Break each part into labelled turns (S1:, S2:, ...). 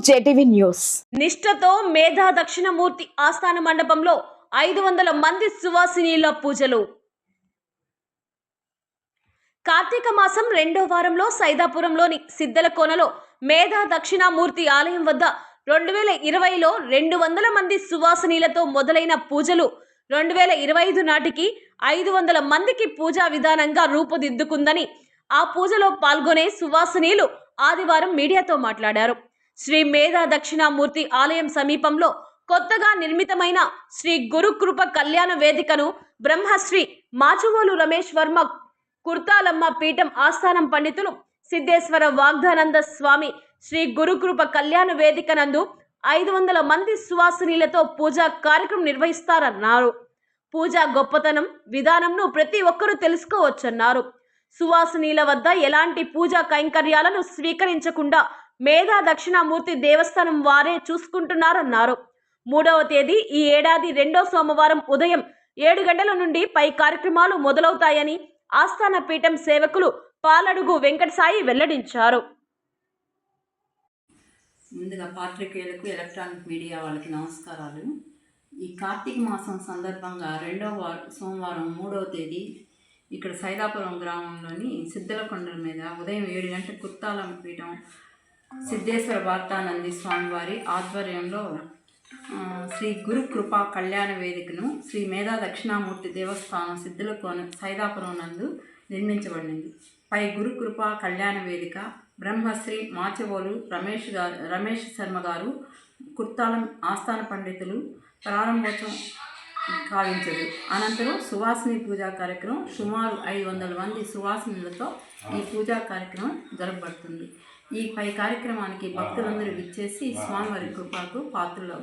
S1: JTV news.
S2: నిష్ఠతో మేధా దక్షిణమూర్తి ఆస్థాన మండపంలో 500 మంది సువాసినీల పూజలు. కార్తీక మాసం రెండో వారంలో సైదాపురంలోని సిద్దలకోనలో మేధా దక్షిణామూర్తి ఆలయం వద్ద 2020లో 200 మంది సువాసినీలతో మొదలైన పూజలు 2025 నాటికి 500 మందికి పూజా విధానంగా రూపుదిద్దుకుందని ఆ పూజలో పాల్గొనే సువాసినీలు ఆదివారం మీడియాతో మాట్లాడారు. శ్రీ మేధా దక్షిణామూర్తి ఆలయం సమీపంలో కొత్తగా నిర్మితమైన శ్రీ గురుకృప కళ్యాణ వేదికను బ్రహ్మశ్రీ మాచువోలు రమేష్ వర్మ కుర్తాలమ్మ పీఠం ఆస్థానం పండితులు సిద్ధేశ్వర వాగ్దానంద స్వామి శ్రీ గురుకృప కళ్యాణ వేదిక నందు 500 మంది సువాసినీలతో పూజా కార్యక్రమం నిర్వహిస్తారన్నారు. పూజా గొప్పతనం విధానంను ప్రతి ఒక్కరూ తెలుసుకోవచ్చన్నారు. సువాసినీల వద్ద ఎలాంటి పూజా కైంకర్యాలను స్వీకరించకుండా మేధా దక్షిణామూర్తి దేవస్థానం వారే చూసుకుంటున్నారన్నారు. 3వ తేదీ ఈ ఏడాది రెండో సోమవారం ఉదయం 7 గంటల నుండి పై కార్యక్రమాలు మొదలవుతాయని ఆస్థాన పీఠం సేవకులు పాలడుగు వెంకటసాయి వెల్లడించారు.
S3: ముందుగా పాత్రికేయులకు ఎలక్ట్రానిక్ మీడియా వాళ్ళకి నమస్కారాలు. ఈ కార్తీక మాసం సందర్భంగా రెండవ సోమవారం 3వ తేదీ ఇక్కడ సైదాపురం గ్రామంలోని సిద్దలకొండల మీద ఉదయం 7 గంటల కుర్తాలమ్మ పీఠం సిద్ధేశ్వర వార్తానంది స్వామివారి ఆధ్వర్యంలో శ్రీ గురు కృపా కళ్యాణ వేదికను శ్రీ మేధా దక్షిణామూర్తి దేవస్థానం సిద్ధలకోన సైదాపురం నందు నిర్మించబడింది. పై గురు కృపా కళ్యాణ వేదిక బ్రహ్మశ్రీ మాచవోలు రమేష్ శర్మ గారు కుర్తాలం ఆస్థాన పండితులు ప్రారంభోత్సవం కావించదు. అనంతరం సువాసిని పూజా కార్యక్రమం సుమారు 500 మంది సువాసినులతో ఈ పూజా కార్యక్రమం జరగబడుతుంది. ఈ పై కార్యక్రమానికి భక్తులందరూ విచ్చేసి స్వామివారి కృపకు పాత్రలు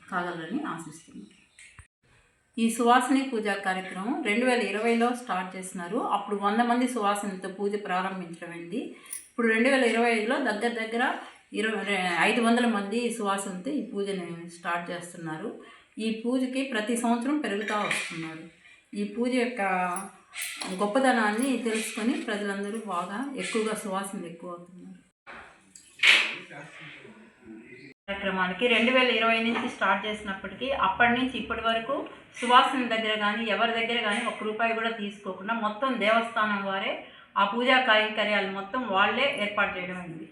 S3: కాగలరని ఆశిస్తున్నారు. ఈ సువాసిని పూజా కార్యక్రమం 2020లో స్టార్ట్ చేస్తున్నారు. అప్పుడు 100 మంది సువాసినితో పూజ ప్రారంభించడమైంది. ఇప్పుడు 2025లో దగ్గర 500 మంది సువాసినితో ఈ పూజని స్టార్ట్ చేస్తున్నారు. ఈ పూజకి ప్రతి సంవత్సరం పెరుగుతూ వస్తున్నారు. ఈ పూజ యొక్క గొప్పతనాన్ని తెలుసుకొని ప్రజలందరూ బాగా ఎక్కువగా సువాసనలు ఎక్కువ అవుతున్నారు. కార్యక్రమానికి 2020 నుంచి స్టార్ట్ చేసినప్పటికీ అప్పటి నుంచి ఇప్పటి వరకు సువాసన దగ్గర కానీ ఎవరి దగ్గర కానీ ₹1 కూడా తీసుకోకుండా మొత్తం దేవస్థానం వారే ఆ పూజా కైంకర్యాలు మొత్తం వాళ్ళే ఏర్పాటు చేయడం అయింది.